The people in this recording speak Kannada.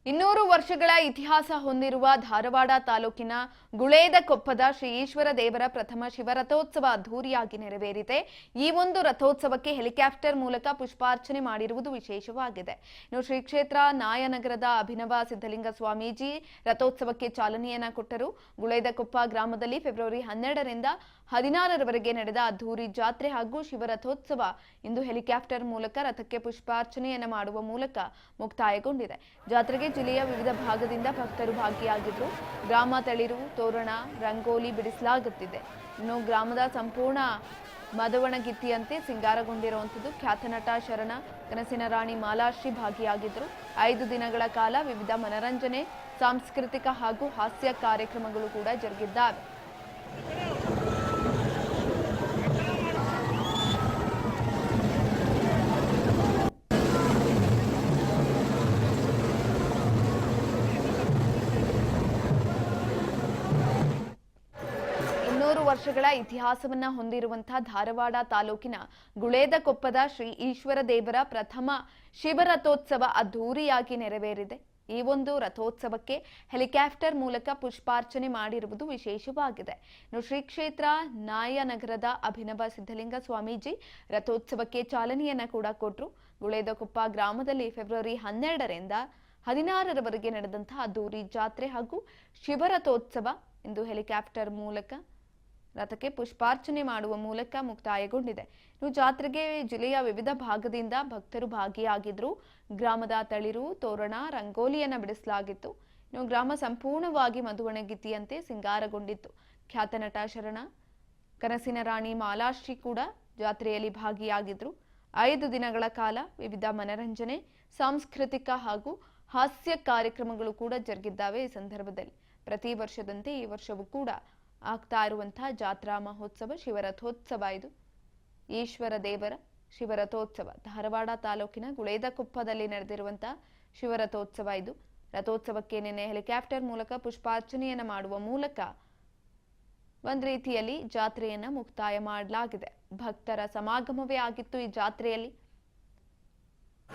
200 ವರ್ಷಗಳ ಇತಿಹಾಸ ಹೊಂದಿರುವ ಧಾರವಾಡ ತಾಲೂಕಿನ ಗುಳೇದಕೊಪ್ಪದ ಶ್ರೀ ಈಶ್ವರ ದೇವರ ಪ್ರಥಮ ಶಿವರಥೋತ್ಸವ ಅದ್ದೂರಿಯಾಗಿ ನೆರವೇರಿದೆ. ಈ ಒಂದು ರಥೋತ್ಸವಕ್ಕೆ ಹೆಲಿಕಾಪ್ಟರ್ ಮೂಲಕ ಪುಷ್ಪಾರ್ಚನೆ ಮಾಡಿರುವುದು ವಿಶೇಷವಾಗಿದೆ. ಇನ್ನು ಶ್ರೀ ಕ್ಷೇತ್ರ ನಾಯನಗರದ ಅಭಿನವ ಸಿದ್ಧಲಿಂಗ ಸ್ವಾಮೀಜಿ ರಥೋತ್ಸವಕ್ಕೆ ಚಾಲನೆಯನ್ನ ಕೊಟ್ಟರು. ಗುಳೇದಕೊಪ್ಪ ಗ್ರಾಮದಲ್ಲಿ ಫೆಬ್ರವರಿ 12ರಿಂದ 16ರವರೆಗೆ ನಡೆದ ಅದ್ದೂರಿ ಜಾತ್ರೆ ಹಾಗೂ ಶಿವರಥೋತ್ಸವ ಇಂದು ಹೆಲಿಕಾಪ್ಟರ್ ಮೂಲಕ ರಥಕ್ಕೆ ಪುಷ್ಪಾರ್ಚನೆಯನ್ನ ಮಾಡುವ ಮೂಲಕ ಮುಕ್ತಾಯಗೊಂಡಿದೆ. ಜಾತ್ರೆಗೆ ಜಿಲ್ಲೆಯ ವಿವಿಧ ಭಾಗದಿಂದ ಭಕ್ತರು ಭಾಗಿಯಾಗಿದ್ರು. ಗ್ರಾಮ ತಳಿರು, ತೋರಣ, ರಂಗೋಲಿ ಬಿಡಿಸಲಾಗುತ್ತಿದೆ. ಇನ್ನು ಗ್ರಾಮದ ಸಂಪೂರ್ಣ ಮದವಣಗಿತ್ತಿಯಂತೆ ಸಿಂಗಾರಗೊಂಡಿರುವಂಥದ್ದು. ಖ್ಯಾತ ನಟ ಶರಣ, ಕನಸಿನ ರಾಣಿ ಮಾಲಾಶ್ರೀ ಭಾಗಿಯಾಗಿದ್ರು. 5 ದಿನಗಳ ಕಾಲ ವಿವಿಧ ಮನರಂಜನೆ, ಸಾಂಸ್ಕೃತಿಕ ಹಾಗೂ ಹಾಸ್ಯ ಕಾರ್ಯಕ್ರಮಗಳು ಕೂಡ ಜರುಗಿದ್ದಾವೆ. ವರ್ಷಗಳ ಇತಿಹಾಸವನ್ನ ಹೊಂದಿರುವಂತಹ ಧಾರವಾಡ ತಾಲೂಕಿನ ಗುಳೇದಕೊಪ್ಪದ ಶ್ರೀ ಈಶ್ವರ ದೇವರ ಪ್ರಥಮ ಶಿವರಥೋತ್ಸವ ಅದ್ದೂರಿಯಾಗಿ ನೆರವೇರಿದೆ. ಈ ಒಂದು ರಥೋತ್ಸವಕ್ಕೆ ಹೆಲಿಕಾಪ್ಟರ್ ಮೂಲಕ ಪುಷ್ಪಾರ್ಚನೆ ಮಾಡಿರುವುದು ವಿಶೇಷವಾಗಿದೆ. ಇನ್ನು ಶ್ರೀ ಕ್ಷೇತ್ರ ನಾಯನಗರದ ಅಭಿನವ ಸಿದ್ಧಲಿಂಗ ಸ್ವಾಮೀಜಿ ರಥೋತ್ಸವಕ್ಕೆ ಚಾಲನೆಯನ್ನ ಕೂಡ ಕೊಟ್ಟರು. ಗುಳೇದಕೊಪ್ಪ ಗ್ರಾಮದಲ್ಲಿ ಫೆಬ್ರವರಿ 12ರಿಂದ 16ರವರೆಗೆ ನಡೆದಂತಹ ಅದ್ದೂರಿ ಜಾತ್ರೆ ಹಾಗೂ ಶಿವರಥೋತ್ಸವ ಇಂದು ಹೆಲಿಕಾಪ್ಟರ್ ಮೂಲಕ ರಥಕ್ಕೆ ಪುಷ್ಪಾರ್ಚನೆ ಮಾಡುವ ಮೂಲಕ ಮುಕ್ತಾಯಗೊಂಡಿದೆ. ಇನ್ನು ಜಾತ್ರೆಗೆ ಜಿಲ್ಲೆಯ ವಿವಿಧ ಭಾಗದಿಂದ ಭಕ್ತರು ಭಾಗಿಯಾಗಿದ್ರು. ಗ್ರಾಮದ ತಳಿರು, ತೋರಣ, ರಂಗೋಲಿಯನ್ನ ಬಿಡಿಸಲಾಗಿತ್ತು. ಇನ್ನು ಗ್ರಾಮ ಸಂಪೂರ್ಣವಾಗಿ ಮಧುವಣಗಿತ್ತಿಯಂತೆ ಸಿಂಗಾರಗೊಂಡಿತ್ತು. ಖ್ಯಾತ ನಟ ಶರಣ, ಕನಸಿನ ರಾಣಿ ಮಾಲಾಶ್ರೀ ಕೂಡ ಜಾತ್ರೆಯಲ್ಲಿ ಭಾಗಿಯಾಗಿದ್ರು. 5 ದಿನಗಳ ಕಾಲ ವಿವಿಧ ಮನರಂಜನೆ, ಸಾಂಸ್ಕೃತಿಕ ಹಾಗೂ ಹಾಸ್ಯ ಕಾರ್ಯಕ್ರಮಗಳು ಕೂಡ ಜರುಗಿದ್ದಾವೆ. ಈ ಸಂದರ್ಭದಲ್ಲಿ ಪ್ರತಿ ವರ್ಷದಂತೆ ಈ ವರ್ಷವೂ ಕೂಡ ಆಗ್ತಾ ಇರುವಂತಹ ಜಾತ್ರಾ ಮಹೋತ್ಸವ ಶಿವರಥೋತ್ಸವ. ಇದು ಈಶ್ವರ ದೇವರ ಶಿವರಥೋತ್ಸವ ಧಾರವಾಡ ತಾಲೂಕಿನ ಗುಳೇದಕೊಪ್ಪದಲ್ಲಿ ನಡೆದಿರುವಂತಹ ಶಿವರಥೋತ್ಸವ. ಇದು ರಥೋತ್ಸವಕ್ಕೆ ನಿನ್ನೆ ಹೆಲಿಕಾಪ್ಟರ್ ಮೂಲಕ ಪುಷ್ಪಾರ್ಚನೆಯನ್ನ ಮಾಡುವ ಮೂಲಕ ಒಂದ್ ರೀತಿಯಲ್ಲಿ ಜಾತ್ರೆಯನ್ನ ಮುಕ್ತಾಯ ಮಾಡಲಾಗಿದೆ. ಭಕ್ತರ ಸಮಾಗಮವೇ ಆಗಿತ್ತು ಈ ಜಾತ್ರೆಯಲ್ಲಿ.